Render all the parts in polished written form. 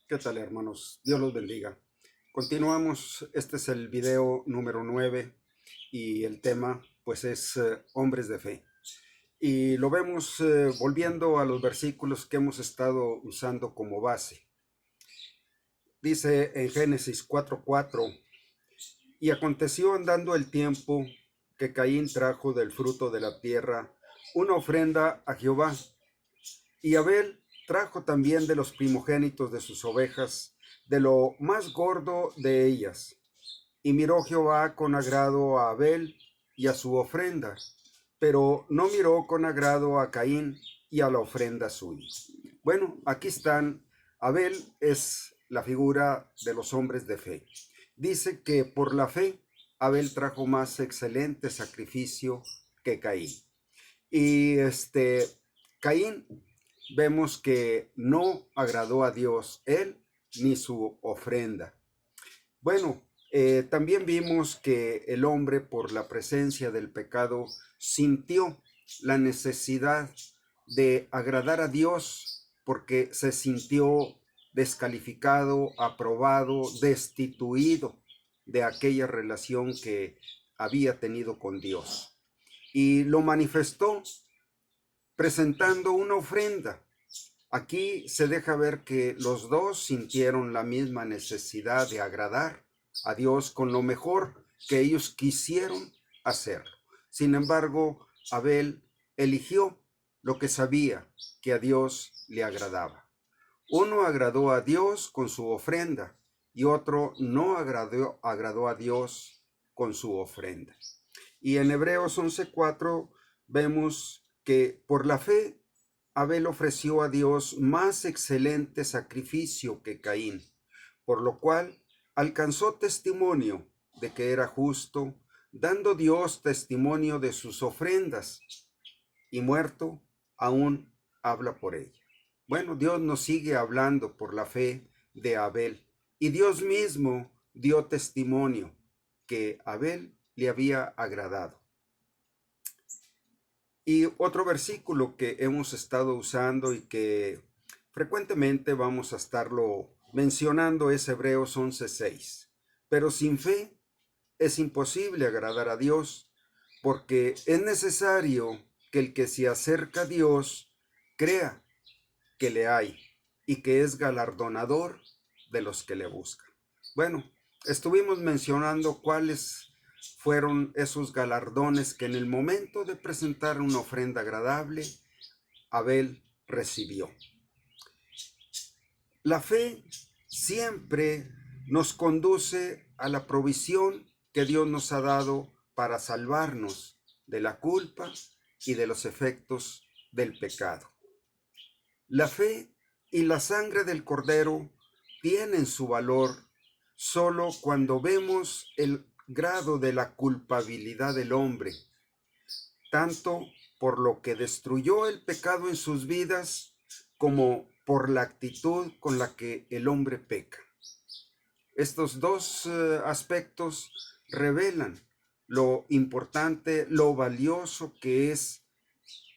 ¿Qué tal, hermanos? Dios los bendiga. Continuamos, este es el video número 9 y el tema pues es hombres de fe. Y lo vemos volviendo a los versículos que hemos estado usando como base. Dice en Génesis 4:4, y aconteció andando el tiempo que Caín trajo del fruto de la tierra una ofrenda a Jehová, y Abel trajo también de los primogénitos de sus ovejas, de lo más gordo de ellas. Y miró Jehová con agrado a Abel y a su ofrenda, pero no miró con agrado a Caín y a la ofrenda suya. Bueno, aquí están. Abel es la figura de los hombres de fe. Dice que por la fe Abel trajo más excelente sacrificio que Caín. Y Caín vemos que no agradó a Dios él ni su ofrenda. Bueno, también vimos que el hombre, por la presencia del pecado, sintió la necesidad de agradar a Dios porque se sintió descalificado, aprobado, destituido de aquella relación que había tenido con Dios. Y lo manifestó presentando una ofrenda. Aquí se deja ver que los dos sintieron la misma necesidad de agradar a Dios con lo mejor que ellos quisieron hacerlo. Sin embargo, Abel eligió lo que sabía que a Dios le agradaba. Uno agradó a Dios con su ofrenda y otro no agradó a Dios con su ofrenda. Y en Hebreos 11:4 vemos que por la fe Abel ofreció a Dios más excelente sacrificio que Caín, por lo cual alcanzó testimonio de que era justo, dando Dios testimonio de sus ofrendas, y muerto aún habla por ella. Bueno, Dios nos sigue hablando por la fe de Abel, y Dios mismo dio testimonio que Abel le había agradado. Y otro versículo que hemos estado usando y que frecuentemente vamos a estarlo mencionando es Hebreos 11:6. Pero sin fe es imposible agradar a Dios, porque es necesario que el que se acerca a Dios crea que le hay y que es galardonador de los que le buscan. Bueno, estuvimos mencionando cuáles fueron esos galardones que en el momento de presentar una ofrenda agradable, Abel recibió. La fe siempre nos conduce a la provisión que Dios nos ha dado para salvarnos de la culpa y de los efectos del pecado. La fe y la sangre del Cordero tienen su valor solo cuando vemos el grado de la culpabilidad del hombre, tanto por lo que destruyó el pecado en sus vidas, como por la actitud con la que el hombre peca. Estos dos aspectos revelan lo importante, lo valioso que es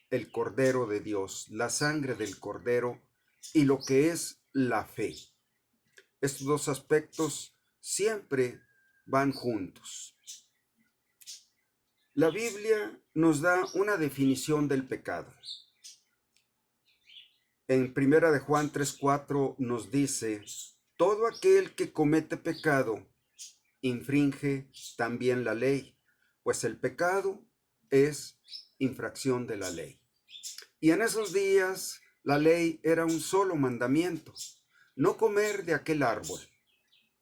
el Cordero de Dios, la sangre del Cordero y lo que es la fe. Estos dos aspectos siempre van juntos. La Biblia nos da una definición del pecado. En 1 de Juan 3:4 nos dice: todo aquel que comete pecado infringe también la ley, pues el pecado es infracción de la ley. Y en esos días la ley era un solo mandamiento: no comer de aquel árbol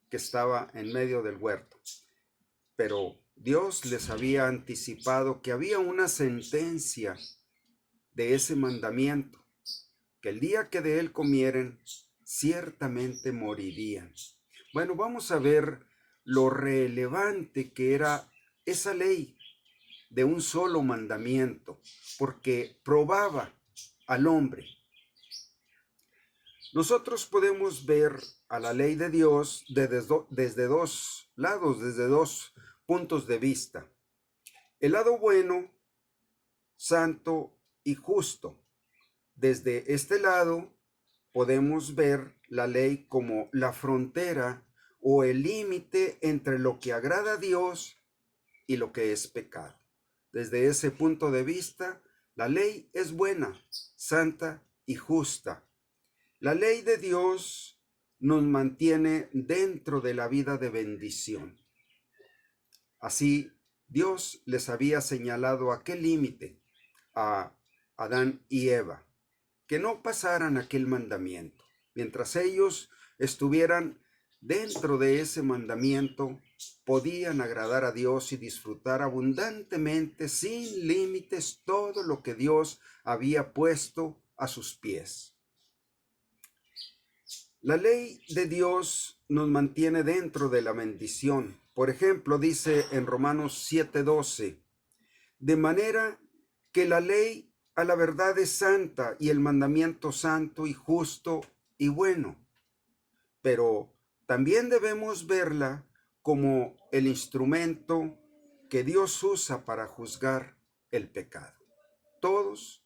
que estaba en medio del huerto. Pero Dios les había anticipado que había una sentencia de ese mandamiento, que el día que de él comieren, ciertamente morirían. Bueno, vamos a ver lo relevante que era esa ley de un solo mandamiento, porque probaba al hombre. Nosotros podemos ver a la ley de Dios desde dos lados, desde dos puntos de vista. El lado bueno, santo y justo. Desde este lado podemos ver la ley como la frontera o el límite entre lo que agrada a Dios y lo que es pecado. Desde ese punto de vista, la ley es buena, santa y justa. La ley de Dios nos mantiene dentro de la vida de bendición. Así, Dios les había señalado aquel límite a Adán y Eva, que no pasaran aquel mandamiento. Mientras ellos estuvieran dentro de ese mandamiento, podían agradar a Dios y disfrutar abundantemente, sin límites, todo lo que Dios había puesto a sus pies. La ley de Dios nos mantiene dentro de la bendición. Por ejemplo, dice en Romanos 7:12, de manera que la ley a la verdad es santa y el mandamiento santo y justo y bueno. Pero también debemos verla como el instrumento que Dios usa para juzgar el pecado. Todos,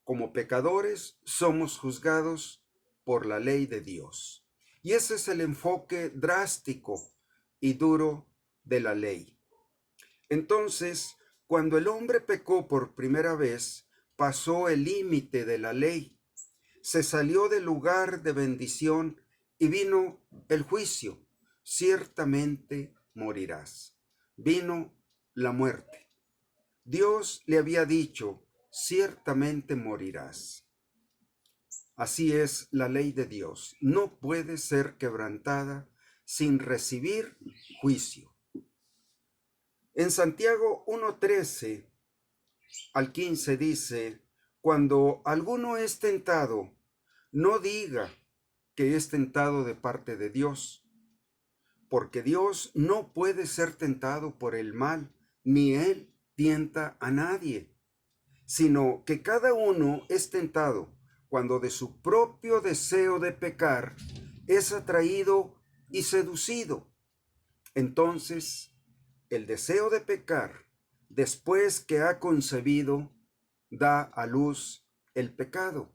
como pecadores, somos juzgados por la ley de Dios. Y ese es el enfoque drástico y duro de la ley. Entonces, cuando el hombre pecó por primera vez, pasó el límite de la ley, se salió del lugar de bendición y vino el juicio. Ciertamente morirás. Vino la muerte. Dios le había dicho, ciertamente morirás. Así es la ley de Dios. No puede ser quebrantada sin recibir juicio. En Santiago 1:13 al 15 dice, cuando alguno es tentado, no diga que es tentado de parte de Dios, porque Dios no puede ser tentado por el mal, ni Él tienta a nadie, sino que cada uno es tentado cuando de su propio deseo de pecar es atraído y seducido. Entonces, el deseo de pecar, después que ha concebido, da a luz el pecado,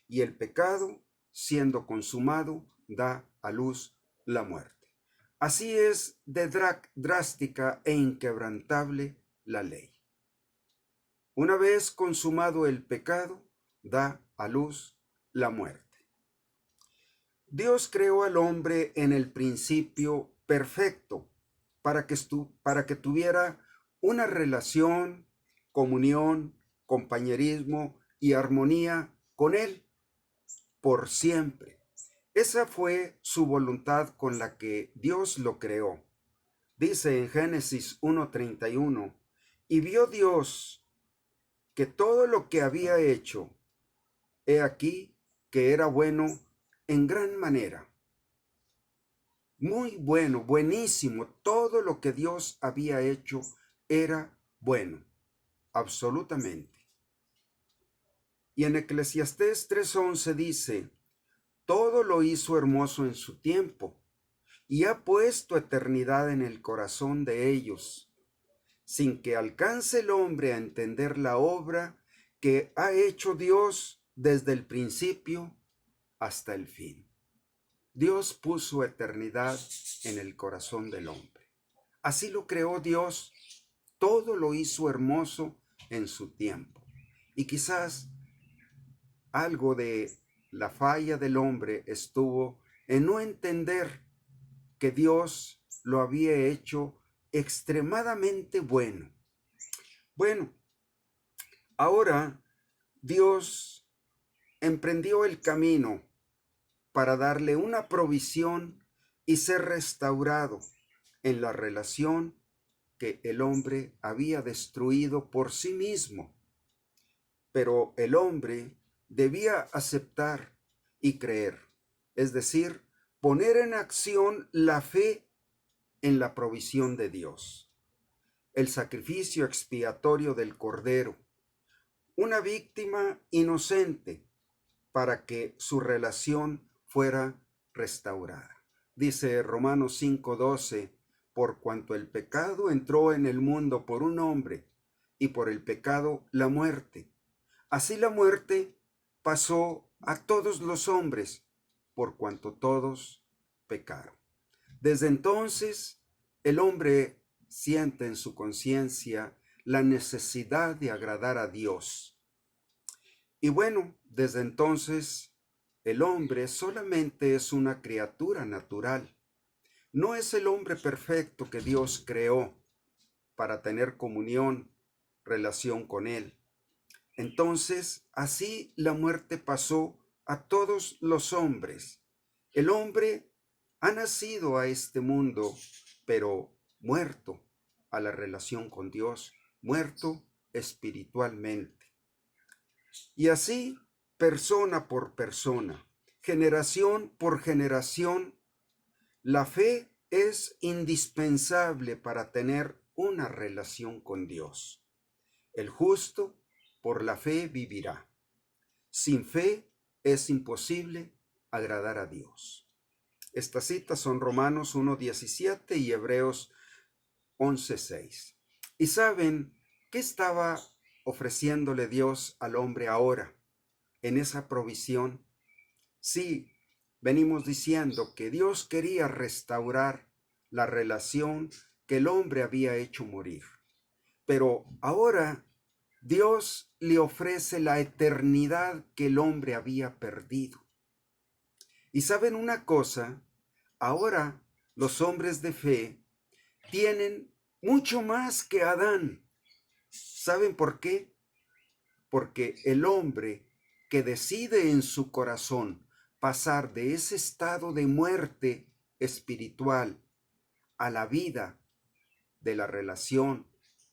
y el pecado, siendo consumado, da a luz la muerte. Así es de drástica e inquebrantable la ley. Una vez consumado el pecado, da a luz la muerte. Dios creó al hombre en el principio perfecto para que tuviera una relación, comunión, compañerismo y armonía con Él por siempre. Esa fue su voluntad con la que Dios lo creó. Dice en Génesis 1:31, y vio Dios que todo lo que había hecho, he aquí que era bueno en gran manera. Muy bueno, buenísimo. Todo lo que Dios había hecho era bueno, absolutamente. Y en Eclesiastés 3:11 dice, todo lo hizo hermoso en su tiempo, y ha puesto eternidad en el corazón de ellos, sin que alcance el hombre a entender la obra que ha hecho Dios desde el principio hasta el fin. Dios puso eternidad en el corazón del hombre. Así lo creó Dios, todo lo hizo hermoso en su tiempo. Y quizás algo de la falla del hombre estuvo en no entender que Dios lo había hecho extremadamente bueno. Bueno, ahora Dios emprendió el camino para darle una provisión y ser restaurado en la relación que el hombre había destruido por sí mismo. Pero el hombre debía aceptar y creer, es decir, poner en acción la fe en la provisión de Dios. El sacrificio expiatorio del Cordero, una víctima inocente para que su relación fuera restaurada. Dice Romanos 5:12, por cuanto el pecado entró en el mundo por un hombre, y por el pecado la muerte. Así la muerte pasó a todos los hombres, por cuanto todos pecaron. Desde entonces, el hombre siente en su conciencia la necesidad de agradar a Dios. Y bueno, desde entonces, el hombre solamente es una criatura natural. No es el hombre perfecto que Dios creó para tener comunión, relación con Él. Entonces, así la muerte pasó a todos los hombres. El hombre ha nacido a este mundo, pero muerto a la relación con Dios, muerto espiritualmente. Y así, persona por persona, generación por generación, la fe es indispensable para tener una relación con Dios. El justo por la fe vivirá. Sin fe es imposible agradar a Dios. Estas citas son Romanos 1:17 y Hebreos 11:6. ¿Y saben qué estaba ofreciéndole Dios al hombre ahora en esa provisión? Sí, venimos diciendo que Dios quería restaurar la relación que el hombre había hecho morir. Pero ahora Dios le ofrece la eternidad que el hombre había perdido. Y saben una cosa, ahora los hombres de fe tienen mucho más que Adán. ¿Saben por qué? Porque el hombre que decide en su corazón pasar de ese estado de muerte espiritual a la vida de la relación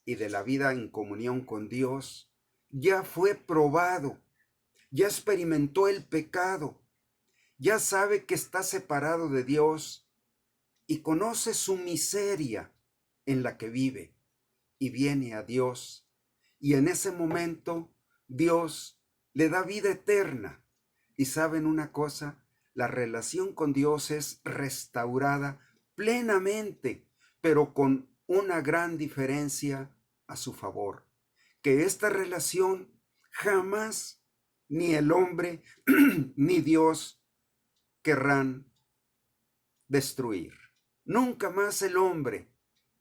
y de la vida en comunión con Dios, ya fue probado, ya experimentó el pecado, ya sabe que está separado de Dios y conoce su miseria en la que vive y viene a Dios. Y en ese momento Dios le da vida eterna. Y saben una cosa, la relación con Dios es restaurada plenamente, pero con una gran diferencia a su favor, que esta relación jamás ni el hombre ni Dios querrán destruir. Nunca más el hombre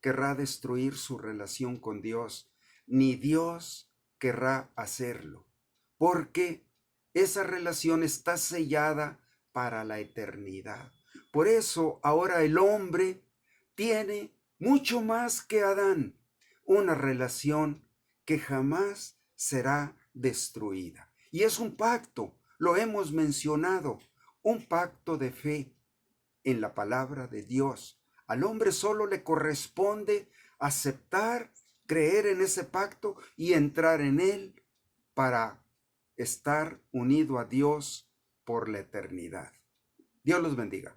querrá destruir su relación con Dios, ni Dios querrá hacerlo, porque esa relación está sellada para la eternidad. Por eso ahora el hombre tiene mucho más que Adán, una relación que jamás será destruida. Y es un pacto, lo hemos mencionado, un pacto de fe en la palabra de Dios. Al hombre solo le corresponde aceptar, creer en ese pacto y entrar en él para estar unido a Dios por la eternidad. Dios los bendiga.